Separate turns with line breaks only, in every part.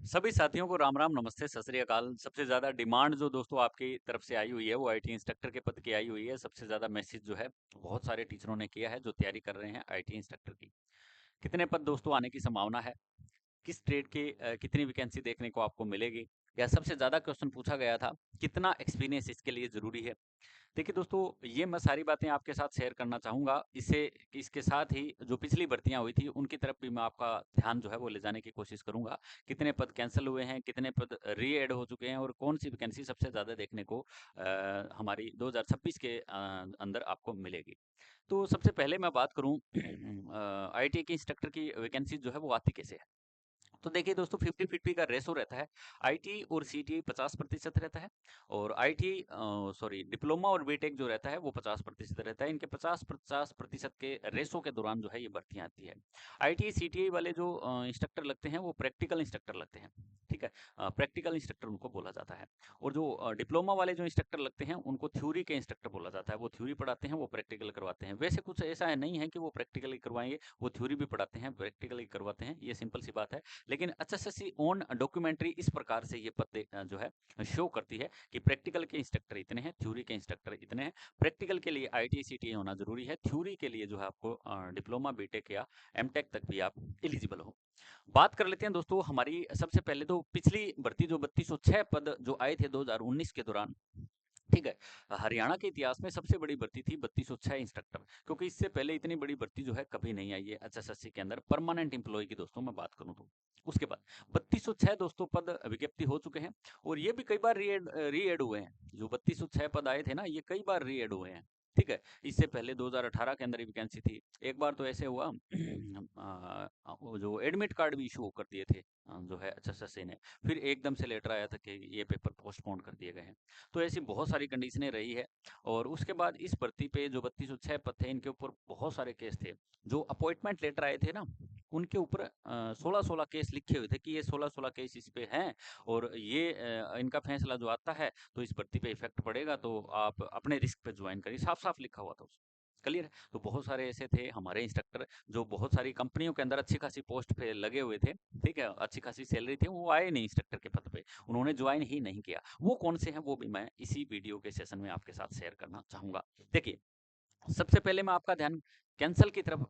सभी साथियों को राम राम, नमस्ते, सत श्री अकाल। सबसे ज़्यादा डिमांड जो दोस्तों आपकी तरफ से आई हुई है वो आईटी इंस्ट्रक्टर के पद की आई हुई है। सबसे ज़्यादा मैसेज जो है बहुत सारे टीचरों ने किया है जो तैयारी कर रहे हैं आईटी इंस्ट्रक्टर की। कितने पद दोस्तों आने की संभावना है? किस ट्रेड की कितनी वैकेंसी देखने को आपको मिलेगी? या सबसे ज़्यादा क्वेश्चन पूछा गया था, कितना एक्सपीरियंस इसके लिए ज़रूरी है? देखिए दोस्तों, ये मैं सारी बातें आपके साथ शेयर करना चाहूँगा। इसके साथ ही जो पिछली भर्तियाँ हुई थी, उनकी तरफ भी मैं आपका ध्यान जो है वो ले जाने की कोशिश करूँगा। कितने पद कैंसल हुए हैं, कितने पद री-ऐड हो चुके हैं और कौन-सी वैकेंसी सबसे ज़्यादा देखने को हमारी 2026 के अंदर आपको मिलेगी। तो सबसे पहले मैं बात करूँ आईटी के इंस्ट्रक्टर की वैकेंसी जो है वो आती कैसे है? तो देखिए दोस्तों, 50-50 का रेशो रहता है। आईटी और सीटीई 50% रहता है और आईटी सॉरी डिप्लोमा और बीटेक जो रहता है वो 50% रहता है। इनके 50-50% के रेशो के दौरान जो है ये भर्तियां आती है। आईटी सीटीई वाले जो इंस्ट्रक्टर लगते हैं वो प्रैक्टिकल इंस्ट्रक्टर लगते हैं। ठीक है, प्रैक्टिकल इंस्ट्रक्टर उनको बोला जाता है। और जो डिप्लोमा वाले जो इंस्ट्रक्टर लगते हैं उनको थ्योरी के इंस्ट्रक्टर बोला जाता है। वो थ्योरी पढ़ाते हैं, वो प्रैक्टिकल करवाते हैं। वैसे कुछ ऐसा है नहीं है कि वो प्रैक्टिकली करवाएंगे, वो थ्योरी भी पढ़ाते हैं, प्रैक्टिकली करवाते हैं। ये सिंपल सी बात है। लेकिन एचएसएससी ओन डॉक्यूमेंट्री इस प्रकार से ये पद जो है शो करती है कि प्रैक्टिकल के इंस्ट्रक्टर इतने हैं, थ्योरी के इंस्ट्रक्टर इतने हैं। प्रैक्टिकल के लिए आईटी सीटी होना जरूरी है, थ्योरी के लिए जो है आपको डिप्लोमा बीटेक या एमटेक तक भी आप एलिजिबल हो। बात कर लेते हैं दोस्तों, हमारी सबसे पहले तो पिछली भर्ती जो 3206 पद जो आए थे 2019 के दौरान, ठीक है, हरियाणा के इतिहास में सबसे बड़ी भर्ती थी 3206 इंस्ट्रक्टर, क्योंकि इससे पहले इतनी बड़ी भर्ती जो है कभी नहीं आई है एचएसएससी के अंदर परमानेंट एम्प्लॉय की। दोस्तों मैं बात करूं तो उसके बाद 3206 दोस्तों पद विज्ञप्ति हो चुके हैं और ये भी कई बार री एड हुए हैं। जो 3206 पद आए थे ना, ये कई बार री एड हुए हैं। ठीक है, इससे पहले 2018 के अंदर ही वैकेंसी थी। एक बार तो ऐसे हुआ वो जो एडमिट कार्ड भी इशू कर दिए थे जो है एचएसएससी ने, फिर एकदम से लेटर आया था कि ये पेपर पोस्टपोन कर दिए गए हैं। तो ऐसी बहुत सारी कंडीशनें रही है। और उसके बाद इस भर्ती पे जो 3206 पद थे, इनके ऊपर बहुत सारे केस थे। जो अपॉइंटमेंट लेटर आए थे ना, उनके ऊपर 16-16 केस लिखे हुए थे कि ये 16-16 केस इस पे हैं और ये इनका फैसला जो आता है तो इस भर्ती पे इफेक्ट पड़ेगा, तो आप अपने रिस्क पे ज्वाइन करिए। साफ साफ लिखा हुआ था उसमें। क्लियर है? तो बहुत सारे ऐसे थे हमारे इंस्ट्रक्टर जो बहुत सारी कंपनियों के अंदर अच्छी खासी पोस्ट पे लगे हुए थे। ठीक है, अच्छी खासी सैलरी थी, वो आए नहीं इंस्ट्रक्टर के पद पे, उन्होंने ज्वाइन ही नहीं किया। वो कौन से हैं वो भी मैं इसी वीडियो के सेशन में आपके साथ शेयर करना चाहूंगा। देखिए, सबसे पहले मैं आपका ध्यान कैंसल की तरफ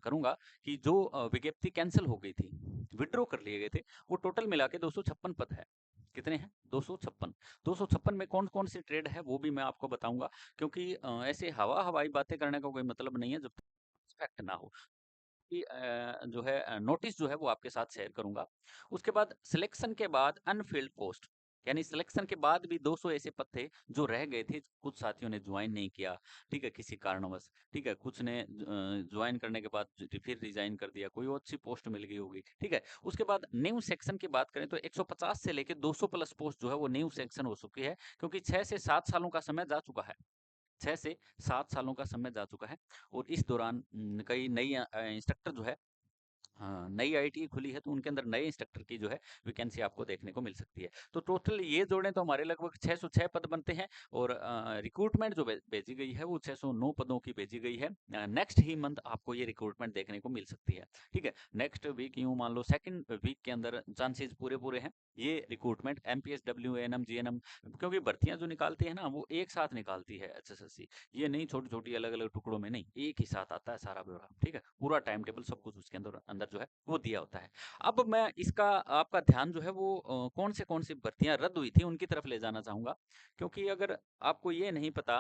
करूंगा कि जो विज्ञप्ति कैंसिल हो गई थी, विड्रॉ कर लिए गए थे, वो टोटल मिला के 256 पद है। कितने हैं? 256। 256 में कौन कौन सी ट्रेड है वो भी मैं आपको बताऊंगा, क्योंकि ऐसे हवा हवाई बातें करने का कोई मतलब नहीं है जब तक फैक्ट ना हो। कि जो है नोटिस जो है वो आपके साथ शेयर करूंगा। उसके बाद सिलेक्शन के बाद अनफिल्ड पोस्ट, यानी सिलेक्शन के बाद भी 200 ऐसे पद थे जो रह गए थे। कुछ साथियों ने ज्वाइन नहीं किया, ठीक है, किसी कारणवश। ठीक है, कुछ ने ज्वाइन करने के बाद फिर रिजाइन कर दिया, कोई अच्छी पोस्ट मिल गई होगी। ठीक है, उसके बाद न्यू सेक्शन की बात करें तो 150 से लेकर 200 प्लस पोस्ट जो है वो न्यू सेक्शन हो चुकी है, क्योंकि 6 से 7 सालों का समय जा चुका है। 6 से 7 सालों का समय जा चुका है और इस दौरान कई नई इंस्ट्रक्टर जो है, हाँ, नई आईटी खुली है तो उनके अंदर नए इंस्ट्रक्टर की जो है वैकेंसी आपको देखने को मिल सकती है। तो टोटल ये जोड़ें तो हमारे लगभग 606 पद बनते हैं और रिक्रूटमेंट जो भेजी गई है वो 609 पदों की भेजी गई है। नेक्स्ट ही मंथ आपको ये रिक्रूटमेंट देखने को मिल सकती है। ठीक है, नेक्स्ट वीक यूं मान लो सेकंड वीक के अंदर चांसेस पूरे पूरे हैं ये रिक्रूटमेंट एमपीएस डब्ल्यूएनएम जीएनएम, क्योंकि भर्तियां जो निकालती है ना वो एक साथ निकालती है एचएसएससी। ये नहीं छोटी छोटी अलग अलग टुकड़ों में, नहीं, एक ही साथ आता है सारा ब्यौरा। ठीक है, पूरा टाइम टेबल सब कुछ उसके अंदर अंदर जो है वो दिया होता है। अब मैं इसका आपका ध्यान जो है वो कौन सी भर्तियां रद्द हुई थी उनकी तरफ ले जाना चाहूंगा, क्योंकि अगर आपको ये नहीं पता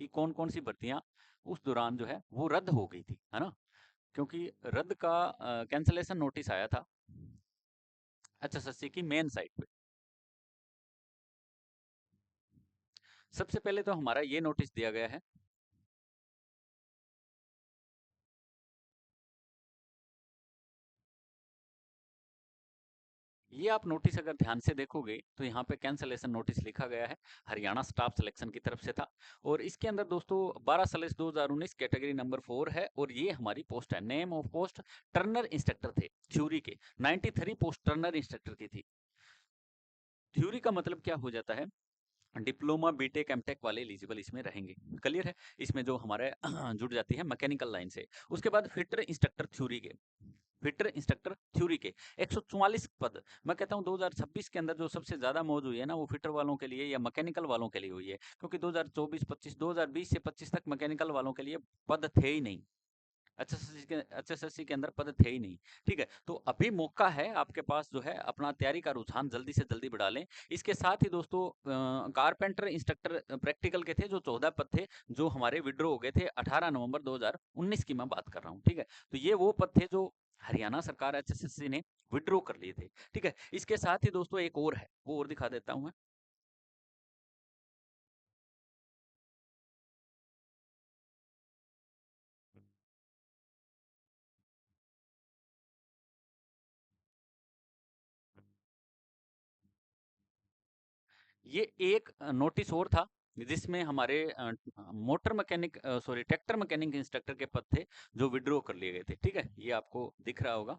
कि कौन कौन सी भर्तियां उस दौरान जो है वो रद्द हो गई थी, है ना, क्योंकि रद्द का कैंसलेशन नोटिस आया था एचएसएससी की मेन साइट पे। सबसे पहले तो हमारा ये नोटिस दिया गया है, ये आप नोटिस अगर ध्यान से देखोगे तो यहाँ पे कैंसलेशन नोटिस लिखा गया है, हरियाणा स्टाफ सिलेक्शन की तरफ से था। और इसके अंदर दोस्तों 12/2019 कैटेगरी नंबर 4 है और ये हमारी पोस्ट है। Name of post Turner instructor थे थ्योरी के। 93 पोस्ट टर्नर इंस्ट्रक्टर की थी। थ्योरी का मतलब क्या हो जाता है? डिप्लोमा बीटेक एमटेक वाले एलिजिबल इसमें रहेंगे। क्लियर है? इसमें जो हमारे जुड़ जाती है मैकेनिकल लाइन से। उसके बाद फिटर इंस्ट्रक्टर थ्योरी के फिटर इंस्ट्रक्टर थ्योरी के 144 पद। मैं कहता हूँ 2026 के अंदर जो सबसे ज़्यादा मौज हुई है ना, वो फिटर वालों के लिए या मैकेनिकल वालों के लिए हुई है, क्योंकि 2024-25 2020 से 25 तक मैकेनिकल वालों के लिए पद थे ही नहीं। एचएसएससी के अंदर पद थे ही नहीं। ठीक है, तो अभी मौका है आपके पास जो है अपना तैयारी का रुझान जल्दी से जल्दी बढ़ा लें। इसके साथ ही दोस्तों कारपेंटर इंस्ट्रक्टर प्रैक्टिकल के थे जो 14 पद थे, जो हमारे विड्रॉ हो गए थे 18 नवंबर 2019 की मैं बात कर रहा हूँ। ठीक है, तो ये वो पद थे जो हरियाणा सरकार एचएसएससी ने विड्रॉ कर लिए थे। ठीक है, इसके साथ ही दोस्तों एक और है, वो और दिखा देता हूँ मैं। ये एक नोटिस और था जिसमें हमारे motor mechanic sorry tractor mechanic instructor के पद थे जो विड्रॉ कर लिए गए थे। ठीक है, ये आपको दिख रहा होगा।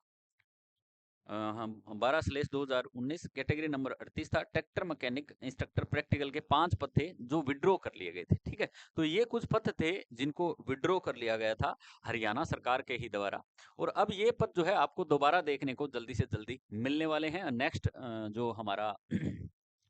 हम 12/2019 कैटेगरी नंबर 38 था, ट्रैक्टर मैकेनिक इंस्ट्रक्टर प्रैक्टिकल के 5 पद थे जो विड्रॉ कर लिए गए थे। ठीक है, तो ये कुछ पद थे जिनको विड्रॉ कर लिया गया था हरियाणा सरकार के ही द्वारा, और अब ये पद जो है आपको दोबारा देखने को जल्दी से जल्दी मिलने वाले हैं। नेक्स्ट जो हमारा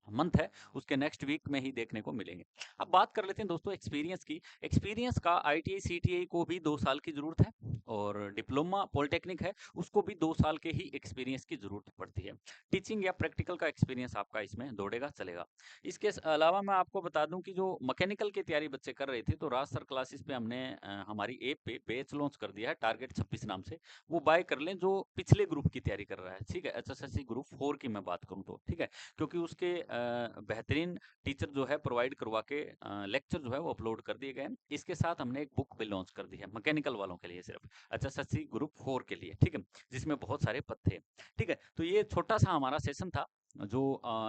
मंथ है उसके नेक्स्ट वीक में ही देखने को मिलेंगे। अब बात कर लेते हैं दोस्तों एक्सपीरियंस की। एक्सपीरियंस का आईटीआई सीटीआई को भी 2 साल की जरूरत है, और डिप्लोमा पॉलिटेक्निक है उसको भी 2 साल के ही एक्सपीरियंस की जरूरत पड़ती है। टीचिंग या प्रैक्टिकल का एक्सपीरियंस आपका इसमें दौड़ेगा चलेगा। इसके अलावा मैं आपको बता दूं कि जो मैकेनिकल की तैयारी बच्चे कर रहे थे, तो राज सर क्लासेस पे हमने हमारी ऐप पे बैच लॉन्च कर दिया है टारगेट 26 नाम से। वो बाय कर लें जो पिछले ग्रुप की तैयारी कर रहा है। ठीक है, एचएसएससी ग्रुप 4 की मैं बात करूं तो। ठीक है, क्योंकि उसके बेहतरीन टीचर जो है प्रोवाइड करवा के लेक्चर जो है वो अपलोड कर दिए गए हैं। इसके साथ हमने एक बुक भी लॉन्च कर दी है मैकेनिकल वालों के लिए सिर्फ, एचएसएससी ग्रुप 4 के लिए। ठीक है, जिसमें बहुत सारे पद थे। ठीक है, तो ये छोटा सा हमारा सेशन था जो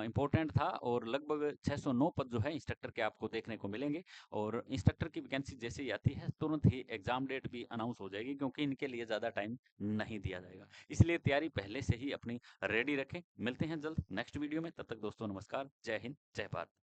इम्पोर्टेंट था, और लगभग 609 पद जो है इंस्ट्रक्टर के आपको देखने को मिलेंगे। और इंस्ट्रक्टर की वैकेंसी जैसे ही आती है तुरंत ही एग्जाम डेट भी अनाउंस हो जाएगी, क्योंकि इनके लिए ज़्यादा टाइम नहीं दिया जाएगा। इसलिए तैयारी पहले से ही अपनी रेडी रखें। मिलते हैं जल्द नेक्स्ट वीडियो में, तब तक दोस्तों नमस्कार, जय हिंद, जय भारत।